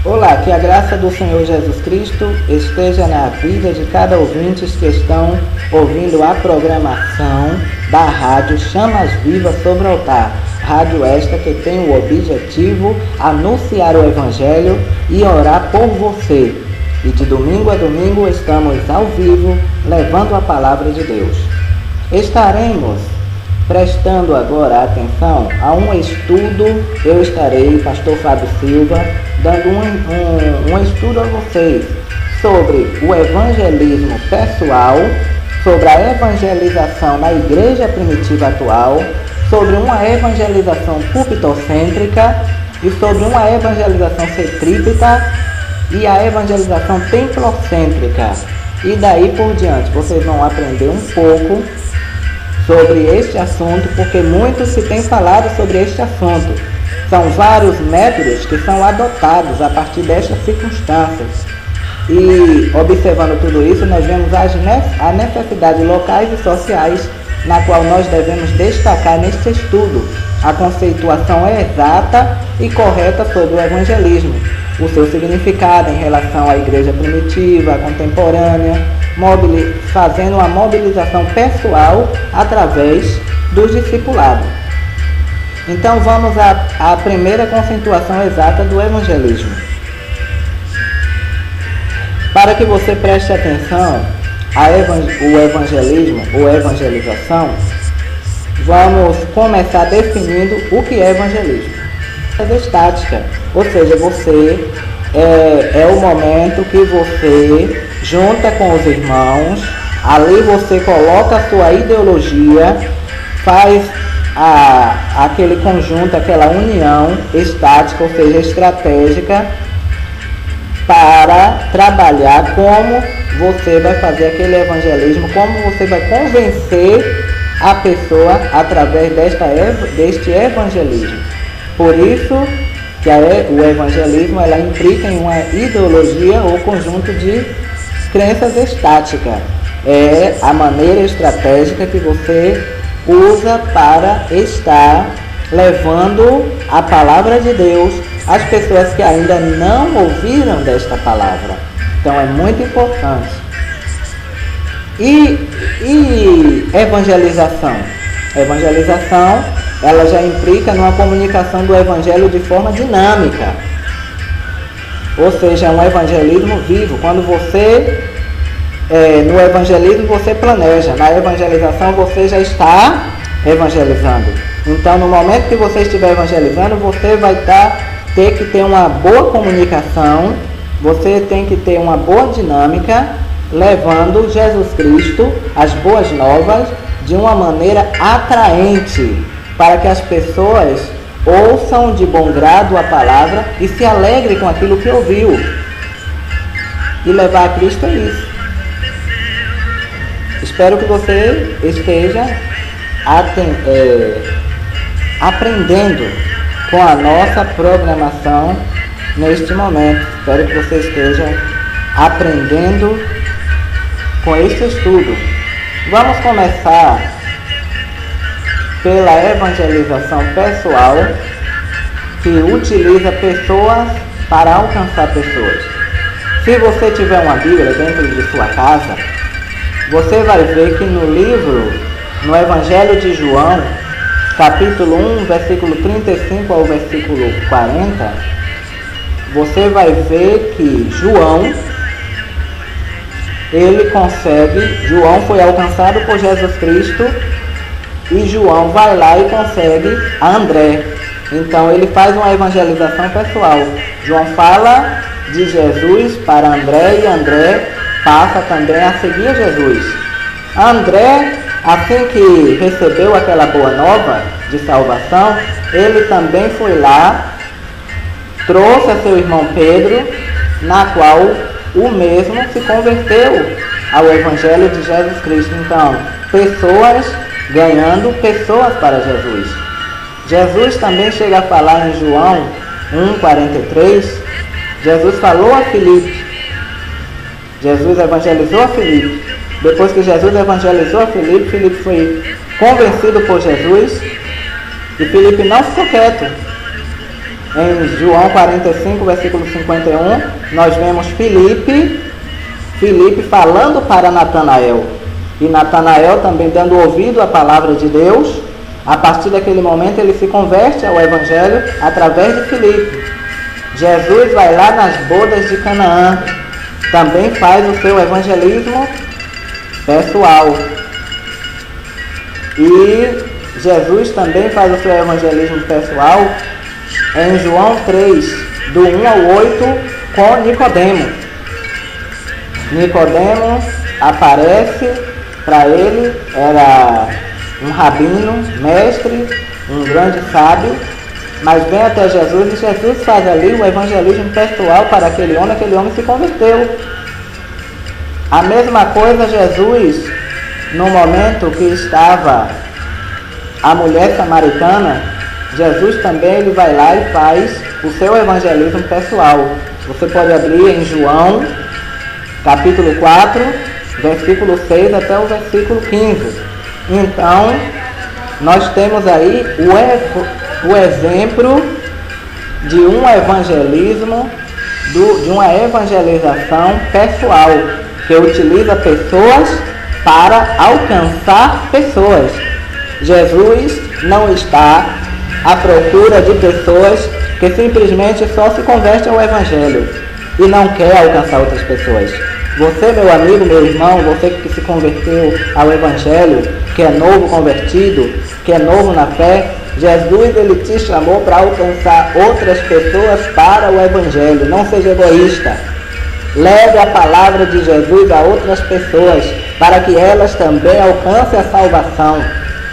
Olá, que a graça do Senhor Jesus Cristo esteja na vida de cada ouvinte que estão ouvindo a programação da Rádio Chamas Vivas sobre o Altar. Rádio esta que tem o objetivo anunciar o Evangelho e orar por você. E de domingo a domingo estamos ao vivo levando a palavra de Deus. Estaremos prestando agora atenção a um estudo. Eu estarei, pastor Fábio Silva, dando um estudo a vocês sobre o evangelismo pessoal, sobre a evangelização na igreja primitiva atual, sobre uma evangelização púlpitocêntrica e sobre uma evangelização centrípeta e a evangelização templocêntrica. E daí por diante vocês vão aprender um pouco sobre este assunto, porque muito se tem falado sobre este assunto. São vários métodos que são adotados a partir destas circunstâncias. E observando tudo isso, nós vemos as necessidades locais e sociais na qual nós devemos destacar neste estudo a conceituação exata e correta sobre o evangelismo, o seu significado em relação à igreja primitiva, à contemporânea, fazendo uma mobilização pessoal através do discipulado. Então vamos à primeira conceituação exata do evangelismo. Para que você preste atenção o evangelismo ou evangelização, vamos começar definindo o que é evangelismo. É estática, ou seja, você é o momento que você junta com os irmãos, ali você coloca a sua ideologia, faz aquele conjunto, aquela união estática, ou seja, estratégica, para trabalhar como você vai fazer aquele evangelismo, como você vai convencer a pessoa através deste evangelismo. Por isso que o evangelismo ela implica em uma ideologia ou conjunto de crenças estática. É a maneira estratégica que você usa para estar levando a palavra de Deus às pessoas que ainda não ouviram desta palavra. Então é muito importante. E evangelização? Evangelização, ela já implica numa comunicação do evangelho de forma dinâmica. Ou seja, um evangelismo vivo. Quando você, no evangelismo você planeja, na evangelização você já está evangelizando. Então no momento que você estiver evangelizando, você vai ter que ter uma boa comunicação, você tem que ter uma boa dinâmica, levando Jesus Cristo, as boas novas, de uma maneira atraente, para que as pessoas ouçam de bom grado a palavra e se alegrem com aquilo que ouviu. E levar a Cristo é isso. Espero que você esteja aprendendo com a nossa programação neste momento. Espero que você esteja aprendendo com este estudo. Vamos começar pela evangelização pessoal, que utiliza pessoas para alcançar pessoas. Se você tiver uma Bíblia dentro de sua casa, você vai ver que no Evangelho de João, capítulo 1, versículo 35 ao versículo 40, você vai ver que João foi alcançado por Jesus Cristo, e João vai lá e consegue a André. Então ele faz uma evangelização pessoal. João fala de Jesus para André, e André passa também a seguir Jesus. André, assim que recebeu aquela boa nova de salvação, ele também foi lá, trouxe a seu irmão Pedro, na qual o mesmo se converteu ao Evangelho de Jesus Cristo. Então, pessoas ganhando pessoas para Jesus. Jesus também chega a falar em João 1,43, Jesus falou a Filipe, Jesus evangelizou a Filipe. Depois que Jesus evangelizou a Filipe, Filipe foi convencido por Jesus, e Filipe não ficou quieto. Em João 45, versículo 51, nós vemos Filipe falando para Natanael. E Natanael também dando ouvido à palavra de Deus. A partir daquele momento ele se converte ao Evangelho através de Filipe. Jesus vai lá nas bodas de Canaã. Também faz o seu evangelismo pessoal. E Jesus também faz o seu evangelismo pessoal em João 3, do 1 ao 8, com Nicodemo. Nicodemo aparece para ele, era um rabino, mestre, um grande sábio, mas vem até Jesus e Jesus faz ali o evangelismo pessoal para aquele homem se converteu. A mesma coisa Jesus, no momento que estava a mulher samaritana, Jesus também ele vai lá e faz o seu evangelismo pessoal. Você pode abrir em João, capítulo 4, versículo 6 até o versículo 15. Então, nós temos aí o exemplo de um evangelismo, de uma evangelização pessoal, que utiliza pessoas para alcançar pessoas. Jesus não está à procura de pessoas que simplesmente só se convertem ao Evangelho e não quer alcançar outras pessoas. Você, meu amigo, meu irmão, você que se converteu ao Evangelho, que é novo convertido, que é novo na fé, Jesus ele te chamou para alcançar outras pessoas para o Evangelho. Não seja egoísta. Leve a palavra de Jesus a outras pessoas para que elas também alcancem a salvação.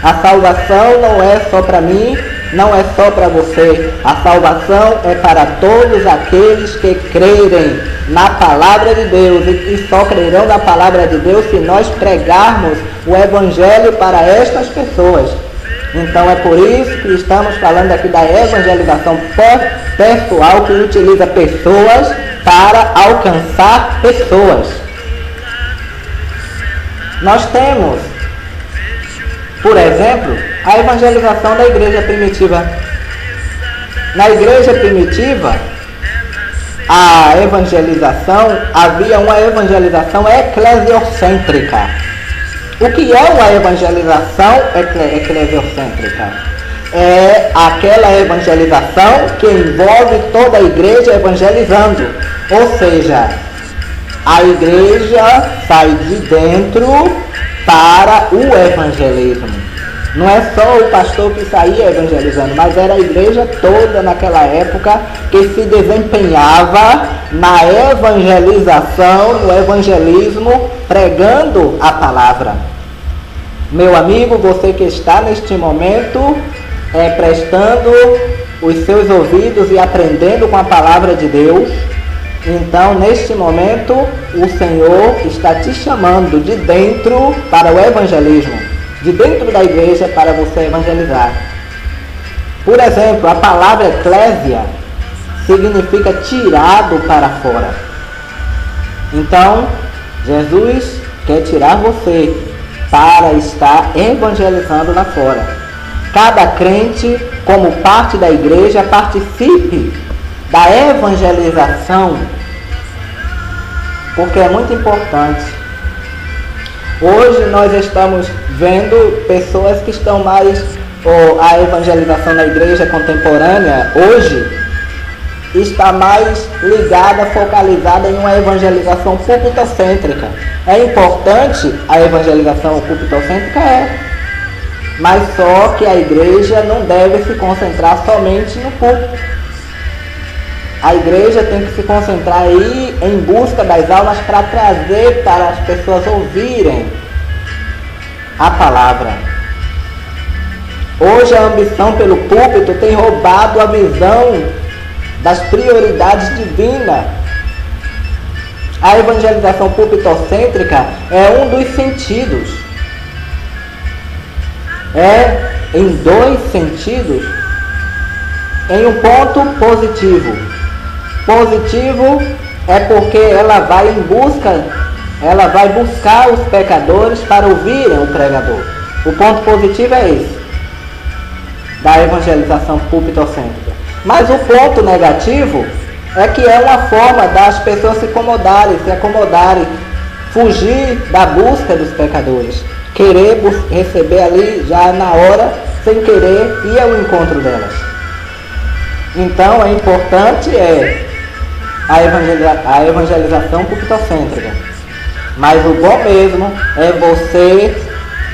A salvação não é só para mim, não é só para você. A salvação é para todos aqueles que crerem na palavra de Deus, e só crerão na palavra de Deus se nós pregarmos o Evangelho para estas pessoas. Então é por isso que estamos falando aqui da evangelização pessoal, que utiliza pessoas para alcançar pessoas. Nós temos, por exemplo, a evangelização da igreja primitiva. Na igreja primitiva, a evangelização, havia uma evangelização eclesiocêntrica. O que é uma evangelização eclesiocêntrica? É aquela evangelização que envolve toda a igreja evangelizando. Ou seja, a igreja sai de dentro para o evangelismo. Não é só o pastor que saía evangelizando, mas era a igreja toda naquela época que se desempenhava na evangelização, no evangelismo, pregando a palavra. Meu amigo, você que está neste momento prestando os seus ouvidos e aprendendo com a palavra de Deus, então neste momento o Senhor está te chamando de dentro para o evangelismo, de dentro da igreja para você evangelizar. Por exemplo, a palavra eclésia significa tirado para fora. Então, Jesus quer tirar você para estar evangelizando lá fora. Cada crente, como parte da igreja, participe da evangelização, porque é muito importante. Hoje nós estamos vendo pessoas que estão mais, a evangelização na igreja contemporânea, hoje, está mais ligada, focalizada em uma evangelização púlpito-cêntrica. É importante a evangelização púlpito-cêntrica? Mas só que a igreja não deve se concentrar somente no púlpito. A igreja tem que se concentrar aí em busca das almas para trazer para as pessoas ouvirem a palavra. Hoje a ambição pelo púlpito tem roubado a visão das prioridades divinas. A evangelização púlpito-cêntrica é um dos sentidos. É em dois sentidos. Em um ponto positivo. Positivo é porque ela vai buscar os pecadores para ouvirem o pregador. O ponto positivo é esse, da evangelização púlpito-cêntrica. Mas o ponto negativo é que é uma forma das pessoas se acomodarem, fugir da busca dos pecadores, querer receber ali já na hora, sem querer ir ao encontro delas. Então é importante a evangelização pulpitocêntrica. Mas o bom mesmo é você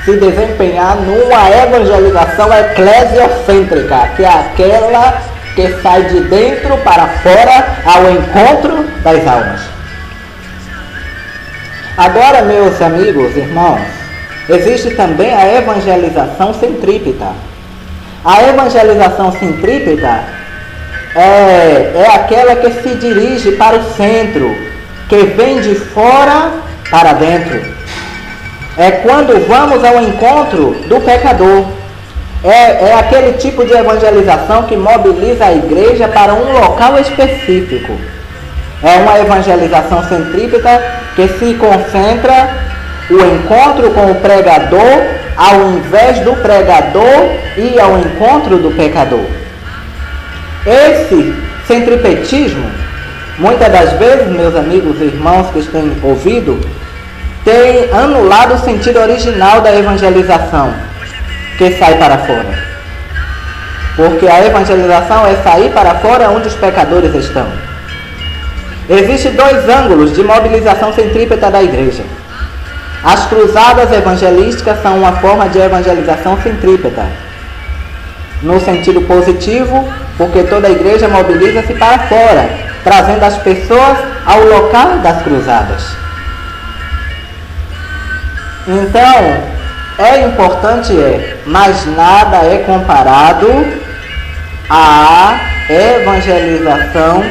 se desempenhar numa evangelização eclesiocêntrica, que é aquela que sai de dentro para fora ao encontro das almas. Agora, meus amigos, irmãos, existe também a evangelização centrípeta. A evangelização centrípeta é aquela que se dirige para o centro, que vem de fora para dentro. É quando vamos ao encontro do pecador. É aquele tipo de evangelização que mobiliza a igreja para um local específico. É uma evangelização centrípeta que se concentra o encontro com o pregador, ao invés do pregador ir ao encontro do pecador. Esse centripetismo, muitas das vezes, meus amigos e irmãos que têm ouvido, tem anulado o sentido original da evangelização, que sai para fora. Porque a evangelização é sair para fora onde os pecadores estão. Existem dois ângulos de mobilização centrípeta da igreja. As cruzadas evangelísticas são uma forma de evangelização centrípeta, no sentido positivo, porque toda a igreja mobiliza-se para fora, trazendo as pessoas ao local das cruzadas. Então, importante mas nada é comparado à evangelização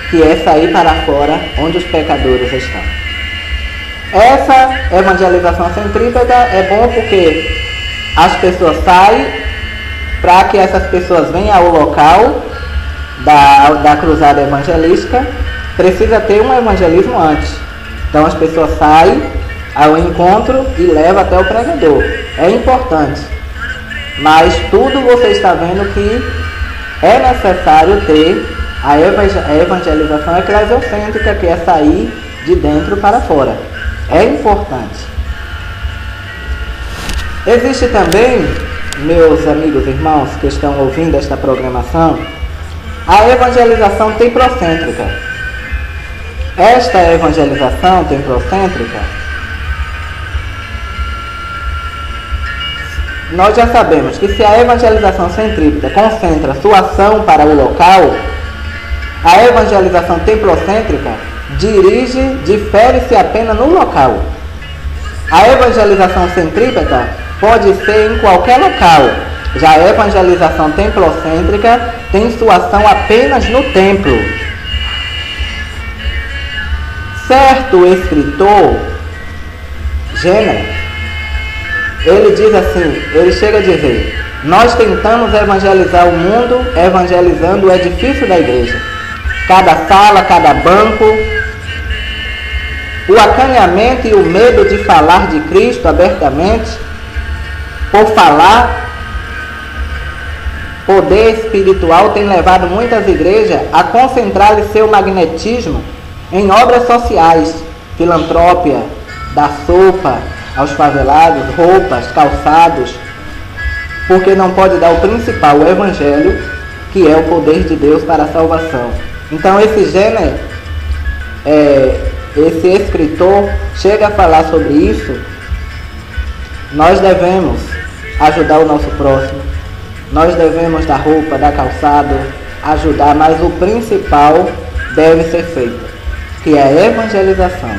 que é sair para fora onde os pecadores estão. Essa evangelização centrípeta é bom porque as pessoas saem, para que essas pessoas venham ao local da cruzada evangelística, precisa ter um evangelismo antes. Então as pessoas saem ao encontro e levam até o pregador. É importante, mas tudo você está vendo que é necessário ter a evangelização eclesiocêntrica, que é sair de dentro para fora. É importante. Existe também, meus amigos e irmãos que estão ouvindo esta programação, a evangelização templocêntrica. Esta evangelização templocêntrica, nós já sabemos que se a evangelização centrípeta concentra sua ação para o local, a evangelização templocêntrica difere-se apenas no local. A evangelização centrípeta pode ser em qualquer local. Já a evangelização templocêntrica tem sua ação apenas no templo. Certo escritor, Jenner, ele diz assim, ele chega a dizer: nós tentamos evangelizar o mundo evangelizando o edifício da igreja. Cada sala, cada banco, o acanhamento e o medo de falar de Cristo abertamente, por falar, poder espiritual tem levado muitas igrejas a concentrar seu magnetismo em obras sociais, filantropia, dar sopa aos favelados, roupas, calçados, porque não pode dar o principal, o evangelho, que é o poder de Deus para a salvação. Então esse Jenner, esse escritor, chega a falar sobre isso. Nós devemos ajudar o nosso próximo, nós devemos dar roupa, dar calçado, ajudar, mas o principal deve ser feito, que é a evangelização.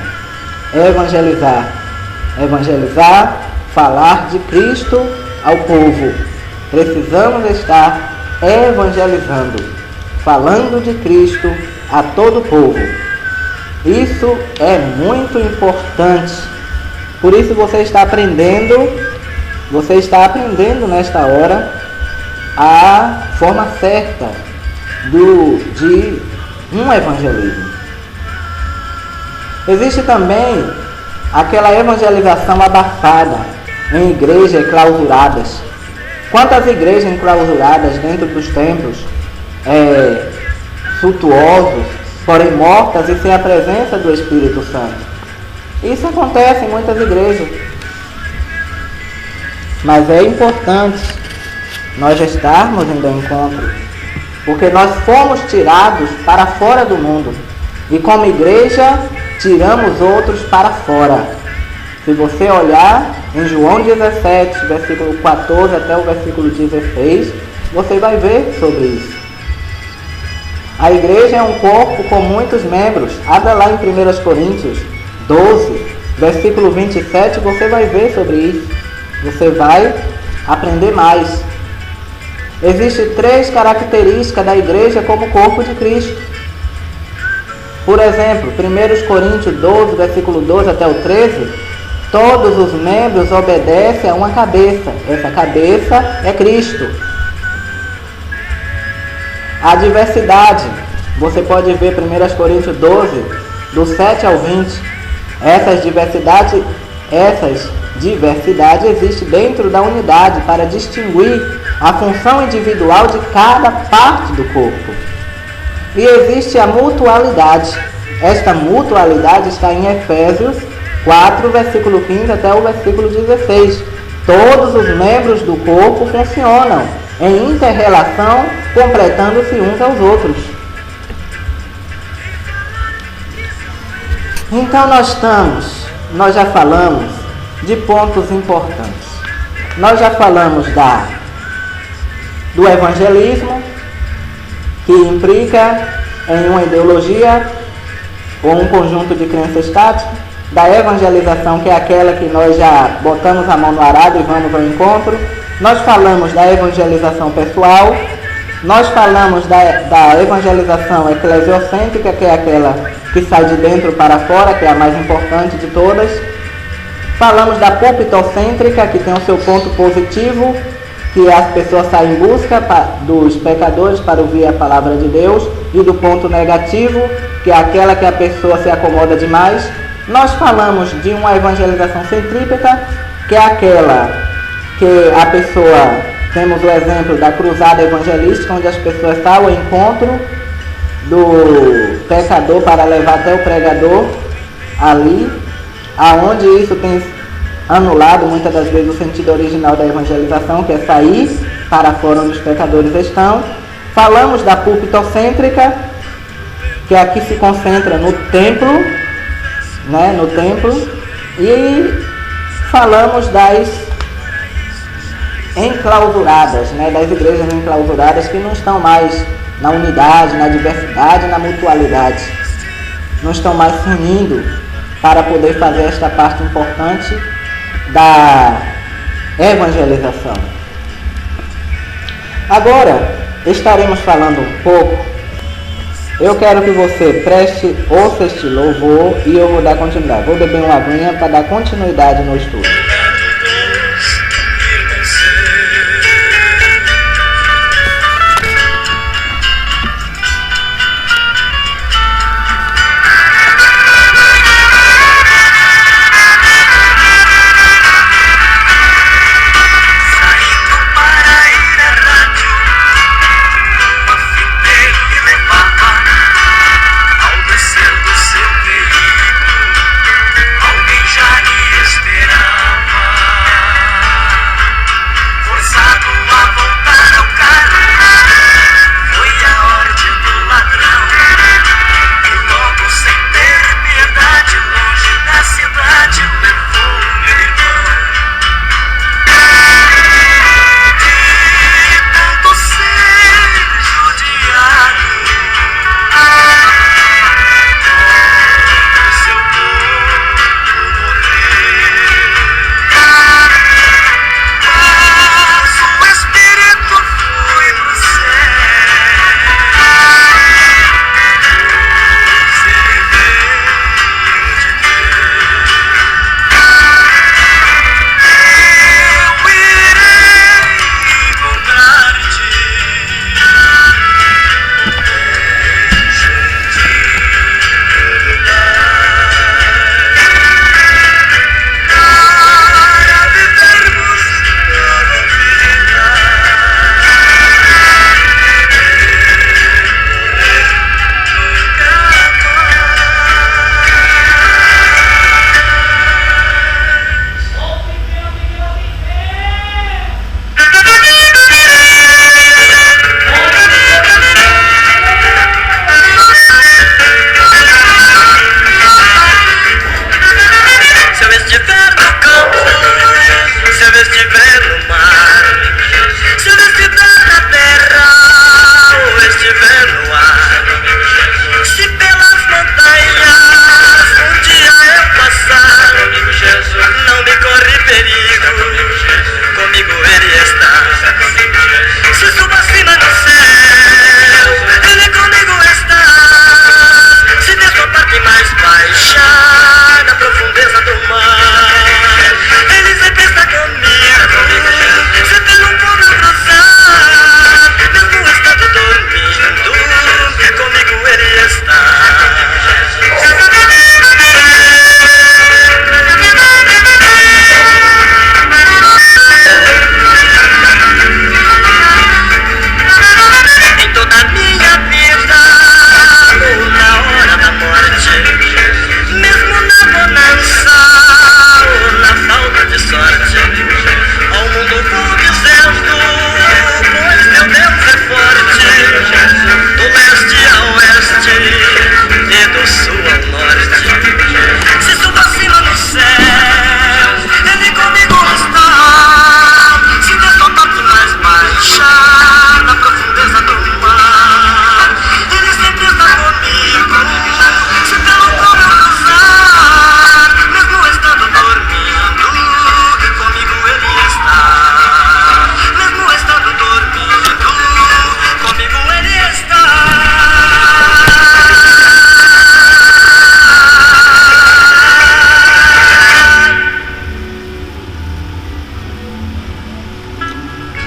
Evangelizar, falar de Cristo ao povo. Precisamos estar evangelizando, falando de Cristo a todo o povo. Isso é muito importante. Por isso você está aprendendo nesta hora a forma certa de um evangelismo. Existe também aquela evangelização abafada em igrejas clausuradas. Quantas igrejas enclausuradas dentro dos templos suntuosos, porém mortas e sem a presença do Espírito Santo. Isso acontece em muitas igrejas. Mas é importante nós estarmos indo ao encontro, porque nós fomos tirados para fora do mundo. E como igreja, tiramos outros para fora. Se você olhar em João 17, versículo 14 até o versículo 16, você vai ver sobre isso. A igreja é um corpo com muitos membros. Abra lá em 1 Coríntios 12, versículo 27, você vai ver sobre isso. Você vai aprender mais. Existem 3 características da igreja como corpo de Cristo. Por exemplo, 1 Coríntios 12, versículo 12 até o 13, todos os membros obedecem a uma cabeça. Essa cabeça é Cristo. A diversidade, você pode ver 1 Coríntios 12, do 7 ao 20. Essas diversidades existem dentro da unidade para distinguir a função individual de cada parte do corpo. E existe a mutualidade. Esta mutualidade está em Efésios 4, versículo 15 até o versículo 16. Todos os membros do corpo funcionam em inter-relação, completando-se uns aos outros. Então nós já falamos de pontos importantes. Nós já falamos do evangelismo, que implica em uma ideologia ou um conjunto de crenças estáticas, da evangelização, que é aquela que nós já botamos a mão no arado e vamos ao encontro. Nós falamos da evangelização pessoal, nós falamos da evangelização eclesiocêntrica, que é aquela que sai de dentro para fora, que é a mais importante de todas. Falamos da púlpitocêntrica, que tem o seu ponto positivo, que as pessoas saem em busca dos pecadores para ouvir a palavra de Deus, e do ponto negativo, que é aquela que a pessoa se acomoda demais. Nós falamos de uma evangelização centrípeta, que é aquela que a pessoa, temos o exemplo da cruzada evangelística, onde as pessoas estão ao encontro do pecador para levar até o pregador ali, aonde isso tem anulado muitas das vezes o sentido original da evangelização, que é sair para fora onde os pecadores estão. Falamos da púlpitocêntrica, que aqui se concentra no templo, e falamos das enclausuradas, das igrejas enclausuradas, que não estão mais na unidade, na diversidade, na mutualidade, não estão mais se unindo para poder fazer esta parte importante da evangelização. Agora estaremos falando um pouco. Eu quero que você ouça este louvor e eu vou dar continuidade. Vou beber uma aguinha para dar continuidade no estudo. Alguém já lhe esperava.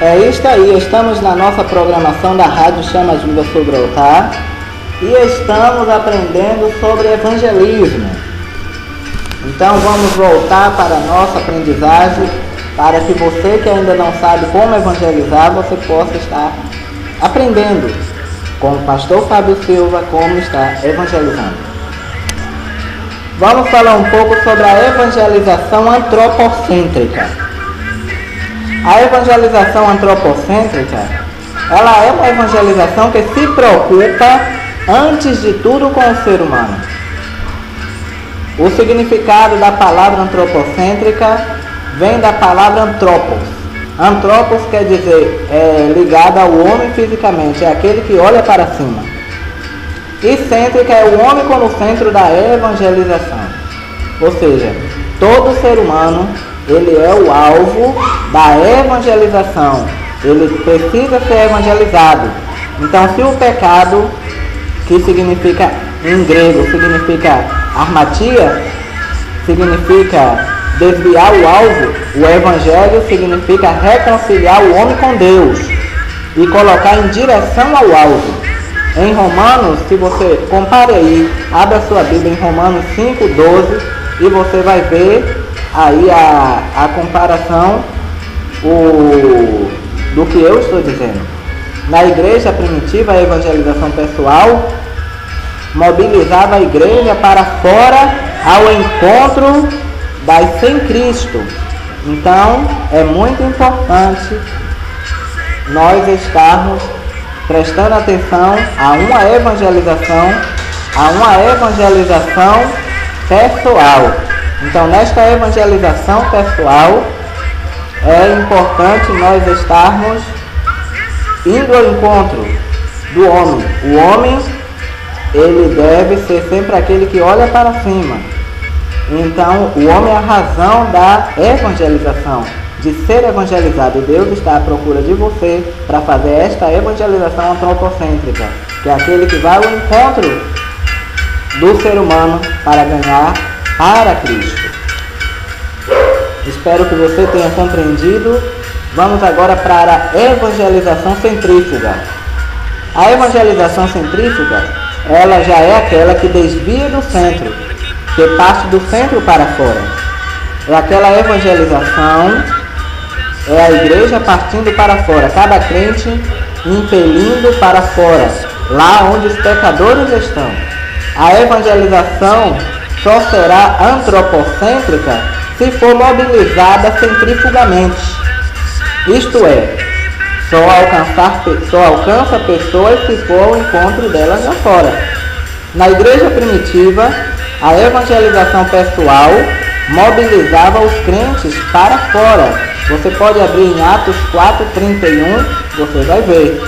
É isso aí, estamos na nossa programação da Rádio Chamas Vivas sobre o Altar e estamos aprendendo sobre evangelismo. Então vamos voltar para a nossa aprendizagem para que você que ainda não sabe como evangelizar, você possa estar aprendendo com o pastor Fábio Silva como está evangelizando. Vamos falar um pouco sobre a evangelização antropocêntrica. A evangelização antropocêntrica, ela é uma evangelização que se preocupa, antes de tudo, com o ser humano. O significado da palavra antropocêntrica vem da palavra antropos. Antropos quer dizer ligado ao homem fisicamente, é aquele que olha para cima. E cêntrica é o homem como centro da evangelização. Ou seja, todo ser humano, ele é o alvo da evangelização. Ele precisa ser evangelizado. Então, se o pecado, que significa em grego, significa armatia, significa desviar o alvo, o evangelho significa reconciliar o homem com Deus e colocar em direção ao alvo. Em Romanos, se você compare aí, abra sua Bíblia em Romanos 5:12 e você vai ver aí a comparação do que eu estou dizendo. Na igreja primitiva, a evangelização pessoal mobilizava a igreja para fora ao encontro das sem Cristo. Então, é muito importante nós estarmos prestando atenção a uma evangelização pessoal. Então, nesta evangelização pessoal, é importante nós estarmos indo ao encontro do homem. O homem, ele deve ser sempre aquele que olha para cima. Então, o homem é a razão da evangelização, de ser evangelizado. Deus está à procura de você para fazer esta evangelização antropocêntrica, que é aquele que vai ao encontro do ser humano para ganhar para Cristo. Espero que você tenha compreendido. Vamos agora para a evangelização centrífuga. A evangelização centrífuga, ela já é aquela que desvia do centro, que parte do centro para fora. É aquela evangelização, é a igreja partindo para fora, cada crente impelindo para fora, lá onde os pecadores estão. A evangelização só será antropocêntrica se for mobilizada centrifugamente. Isto é, só alcança pessoas se for ao encontro delas lá fora. Na igreja primitiva, a evangelização pessoal mobilizava os crentes para fora. Você pode abrir em Atos 4:31, você vai ver.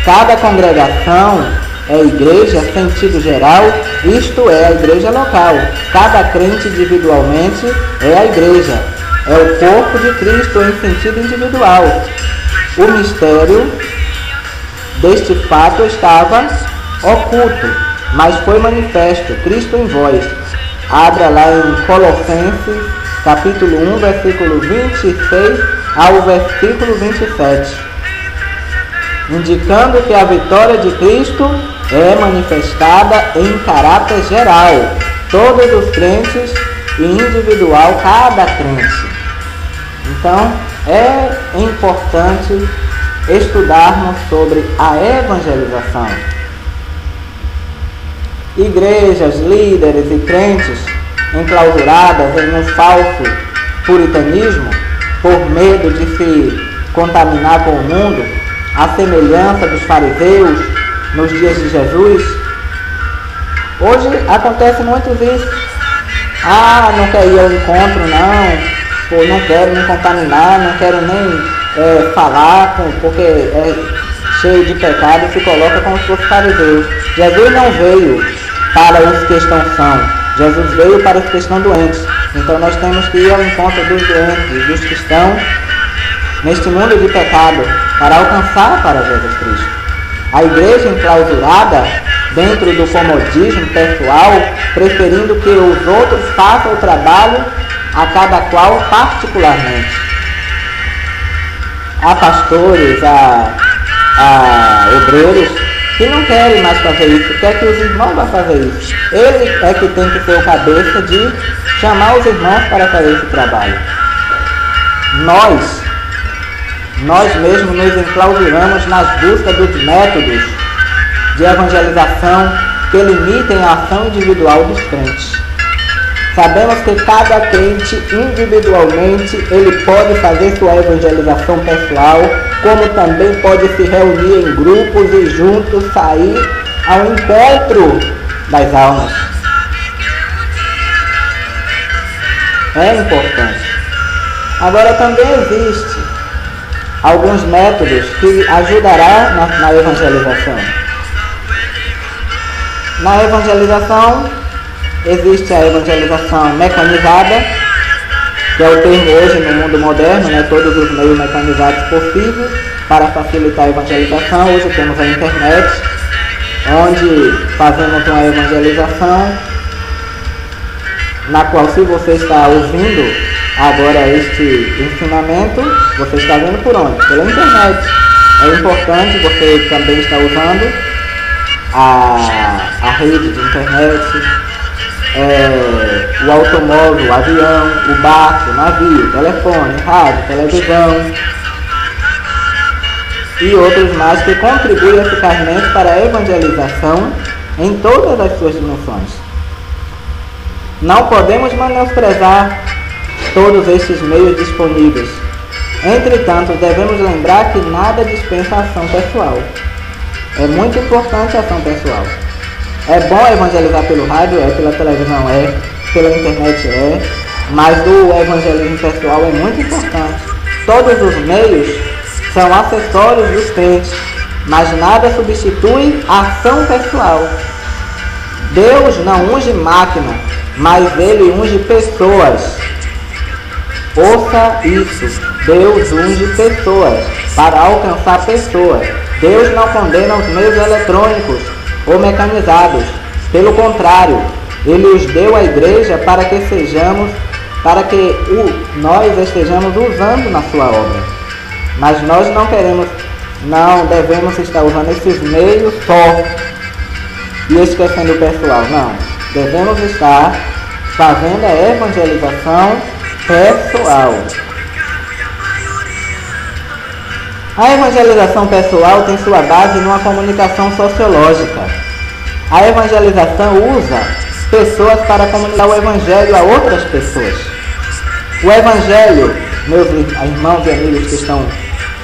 Cada congregação é igreja, sentido geral, isto é, a igreja local. Cada crente individualmente é a igreja. É o corpo de Cristo em sentido individual. O mistério deste fato estava oculto, mas foi manifesto, Cristo em vós. Abra lá em Colossenses, capítulo 1, versículo 26 ao versículo 27. Indicando que a vitória de Cristo é manifestada em caráter geral, todos os crentes e individual, cada crente. Então, é importante estudarmos sobre a evangelização. Igrejas, líderes e crentes enclausuradas em um falso puritanismo, por medo de se contaminar com o mundo, à semelhança dos fariseus nos dias de Jesus. Hoje acontece muito isso. Não quer ir ao encontro não, não quero me contaminar, não quero nem falar, porque é cheio de pecado e se coloca como se fosse fariseu. Jesus não veio para os que estão sãos, Jesus veio para os que estão doentes. Então nós temos que ir ao encontro dos doentes, dos que estão neste mundo de pecado, para alcançar para Jesus Cristo. A igreja enclausurada dentro do comodismo pessoal, preferindo que os outros façam o trabalho a cada qual particularmente. há pastores, há obreiros que não querem mais fazer isso, quer que os irmãos vão fazer isso. Ele é que tem que ser o cabeça de chamar os irmãos para fazer esse trabalho. Nós mesmos nos enclausuramos nas buscas dos métodos de evangelização que limitem a ação individual dos crentes. Sabemos que cada crente individualmente ele pode fazer sua evangelização pessoal, como também pode se reunir em grupos e juntos sair ao encontro das almas. É importante. Agora também existe alguns métodos que ajudarão na evangelização. Na evangelização existe a evangelização mecanizada, que é o termo hoje no mundo moderno, né? Todos os meios mecanizados possíveis para facilitar a evangelização. Hoje temos a internet, onde fazemos uma evangelização na qual, se você está ouvindo agora este ensinamento, você está vendo por onde? Pela internet. É importante você também estar usando a rede de internet, o automóvel, o avião, o barco, o navio, telefone, rádio, televisão e outros mais que contribuem eficazmente para a evangelização em todas as suas dimensões. Não podemos menosprezar todos estes meios disponíveis. Entretanto, devemos lembrar que nada dispensa a ação pessoal. É muito importante a ação pessoal. É bom evangelizar pelo rádio, pela televisão, pela internet, mas o evangelismo pessoal é muito importante. Todos os meios são acessórios dos crentes, mas nada substitui a ação pessoal. Deus não unge máquina, mas Ele unge pessoas. Ouça isso, Deus unge pessoas para alcançar pessoas. Deus não condena os meios eletrônicos ou mecanizados. Pelo contrário, Ele os deu à igreja para que nós estejamos usando na sua obra. Mas nós não devemos estar usando esses meios só e esquecendo o pessoal. Não, devemos estar fazendo a evangelização pessoal. A evangelização pessoal tem sua base numa comunicação sociológica. A evangelização usa pessoas para comunicar o evangelho a outras pessoas. O evangelho, meus irmãos e amigos que estão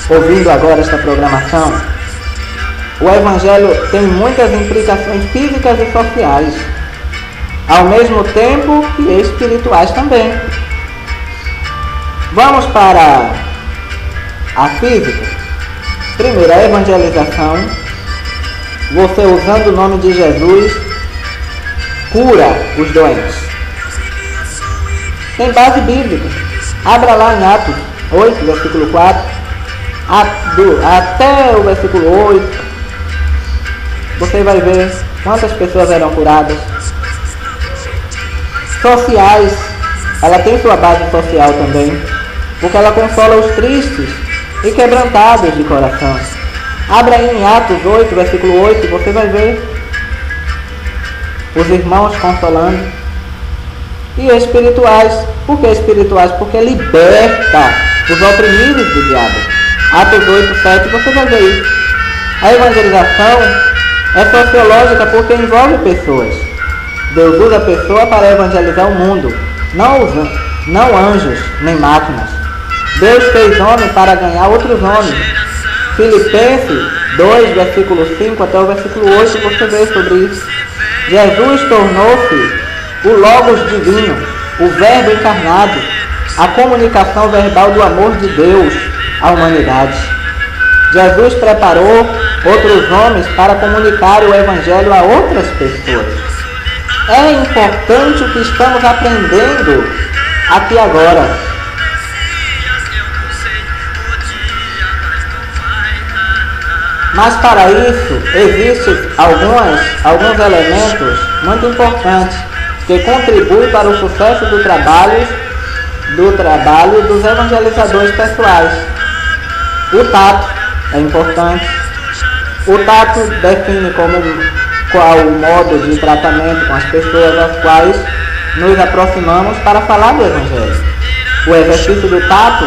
ouvindo agora esta programação, o evangelho tem muitas implicações físicas e sociais, ao mesmo tempo que espirituais também. Vamos para a física. Primeiro, a evangelização. Você, usando o nome de Jesus, cura os doentes. Tem base bíblica. Abra lá em Atos 8, versículo 4, até o versículo 8. Você vai ver quantas pessoas eram curadas. Sociais. Ela tem sua base social também, porque ela consola os tristes e quebrantados de coração. Abra aí em Atos 8, versículo 8, você vai ver os irmãos consolando. E espirituais. Por que espirituais? Porque liberta os oprimidos do diabo. Atos 8, 7, você vai ver isso. A evangelização é sociológica porque envolve pessoas. Deus usa a pessoa para evangelizar o mundo, não anjos nem máquinas. Deus fez homem para ganhar outros homens. Filipenses 2, versículo 5 até o versículo 8, você vê sobre isso. Jesus tornou-se o Logos divino, o Verbo encarnado, a comunicação verbal do amor de Deus à humanidade. Jesus preparou outros homens para comunicar o Evangelho a outras pessoas. É importante o que estamos aprendendo aqui agora. Mas para isso, existem alguns elementos muito importantes que contribuem para o sucesso do trabalho dos evangelizadores pessoais. O tato é importante. O tato define qual o modo de tratamento com as pessoas às quais nos aproximamos para falar do Evangelho. O exercício do tato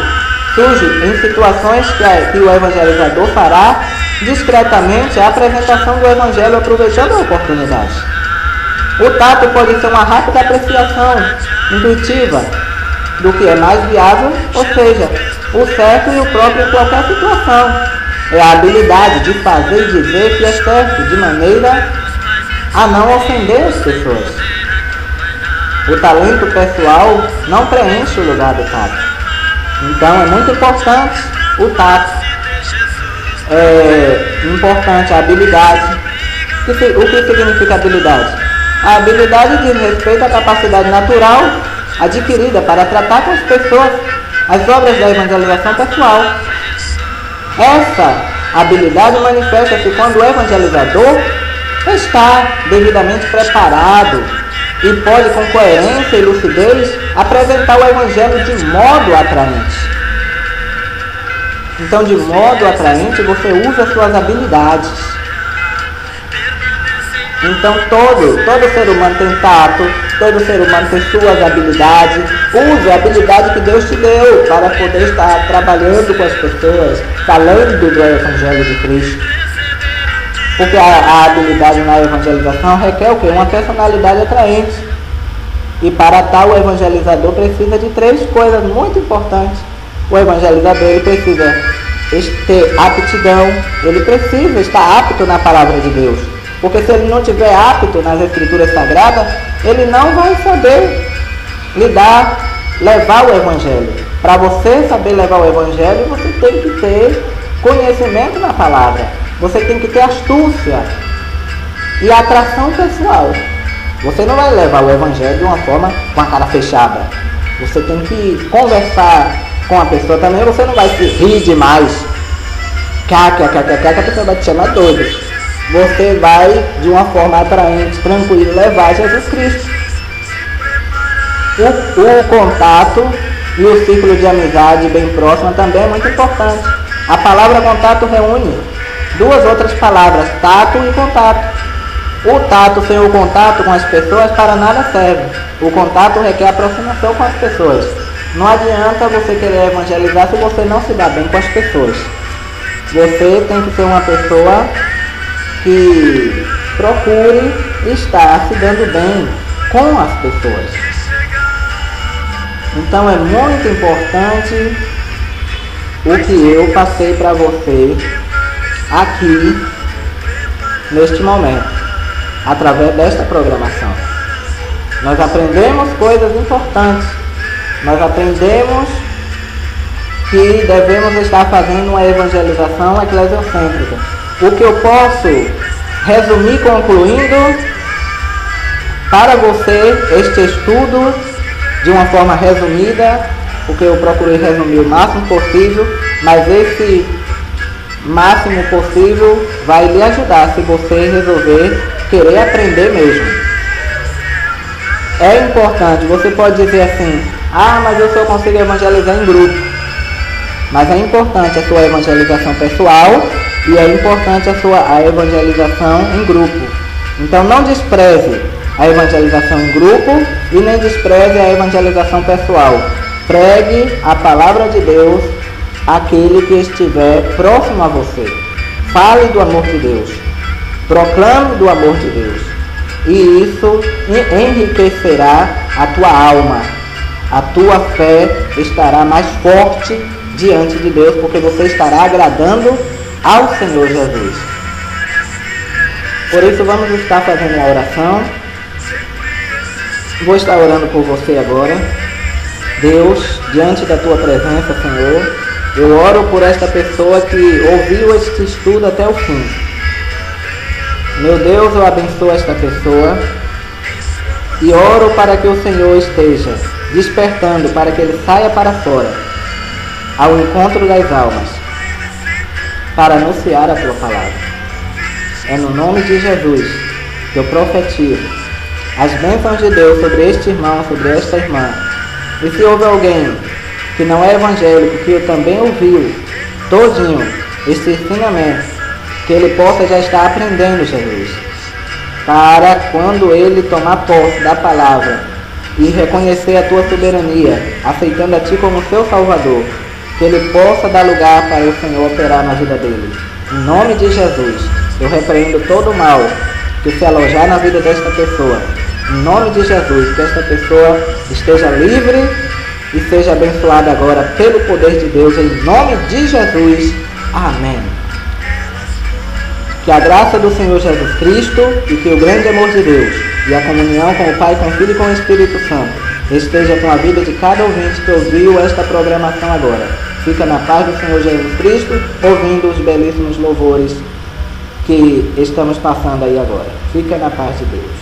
surge em situações que o evangelizador fará discretamente a apresentação do Evangelho aproveitando a oportunidade. O tato pode ser uma rápida apreciação intuitiva do que é mais viável, ou seja, o certo e o próprio em qualquer situação. É a habilidade de fazer e dizer que é certo, de maneira a não ofender as pessoas. O talento pessoal não preenche o lugar do tato. Então é muito importante o tato. É importante a habilidade. O que significa habilidade? A habilidade diz respeito à capacidade natural adquirida para tratar com as pessoas as obras da evangelização pessoal. Essa habilidade manifesta-se quando o evangelizador está devidamente preparado e pode, com coerência e lucidez, apresentar o Evangelho de modo atraente. Então, de modo atraente, você usa suas habilidades. Então, todo ser humano tem tato, todo ser humano tem suas habilidades. Use a habilidade que Deus te deu para poder estar trabalhando com as pessoas, falando do Evangelho de Cristo. Porque a habilidade na evangelização requer o quê? Uma personalidade atraente. E para tal, o evangelizador precisa de 3 coisas muito importantes. O evangelizador ele precisa ter aptidão, ele precisa estar apto na palavra de Deus. Porque se ele não estiver apto nas escrituras sagradas, ele não vai saber levar o evangelho. Para você saber levar o evangelho, você tem que ter conhecimento na palavra. Você tem que ter astúcia e atração pessoal. Você não vai levar o evangelho de uma forma com a cara fechada. Você tem que conversar com a pessoa também. Você não vai se rir demais. Que a pessoa vai te chamar doido. Você vai de uma forma atraente, tranquila, levar Jesus Cristo. O contato e o círculo de amizade bem próximo também é muito importante. A palavra contato reúne 2 outras palavras, tato e contato. O tato sem o contato com as pessoas para nada serve. O contato requer aproximação com as pessoas. Não adianta você querer evangelizar se você não se dá bem com as pessoas. Você tem que ser uma pessoa que procure estar se dando bem com as pessoas. Então é muito importante o que eu passei para você aqui neste momento, através desta programação. Nós aprendemos coisas importantes. Nós aprendemos que devemos estar fazendo uma evangelização eclesiocêntrica. O que eu posso resumir concluindo para você este estudo de uma forma resumida, porque eu procurei resumir o máximo possível, mas esse máximo possível vai lhe ajudar se você resolver querer aprender mesmo. É importante, você pode dizer assim, mas eu só consigo evangelizar em grupo. Mas é importante a sua evangelização pessoal e é importante a evangelização em grupo. Então não despreze a evangelização em grupo e nem despreze a evangelização pessoal. Pregue a palavra de Deus àquele que estiver próximo a você. Fale do amor de Deus. Proclame do amor de Deus. E isso enriquecerá a tua alma. A tua fé estará mais forte diante de Deus, porque você estará agradando ao Senhor Jesus. Por isso vamos estar fazendo uma oração. Vou estar orando por você agora. Deus, diante da tua presença, Senhor, eu oro por esta pessoa que ouviu este estudo até o fim. Meu Deus, eu abençoo esta pessoa e oro para que o Senhor esteja despertando, para que ele saia para fora, ao encontro das almas, para anunciar a tua palavra. É no nome de Jesus que eu profetizo as bênçãos de Deus sobre este irmão, sobre esta irmã. E se houve alguém que não é evangélico, que eu também ouviu todinho esse ensinamento, que ele possa já estar aprendendo, Jesus, para quando ele tomar posse da palavra e reconhecer a tua soberania, aceitando a ti como seu Salvador, que ele possa dar lugar para o Senhor operar na vida dele. Em nome de Jesus, eu repreendo todo o mal que se alojar na vida desta pessoa. Em nome de Jesus, que esta pessoa esteja livre e seja abençoada agora pelo poder de Deus, em nome de Jesus. Amém. Que a graça do Senhor Jesus Cristo e que o grande amor de Deus e a comunhão com o Pai, com o Filho e com o Espírito Santo esteja com a vida de cada ouvinte que ouviu esta programação agora. Fica na paz do Senhor Jesus Cristo, ouvindo os belíssimos louvores que estamos passando aí agora. Fica na paz de Deus.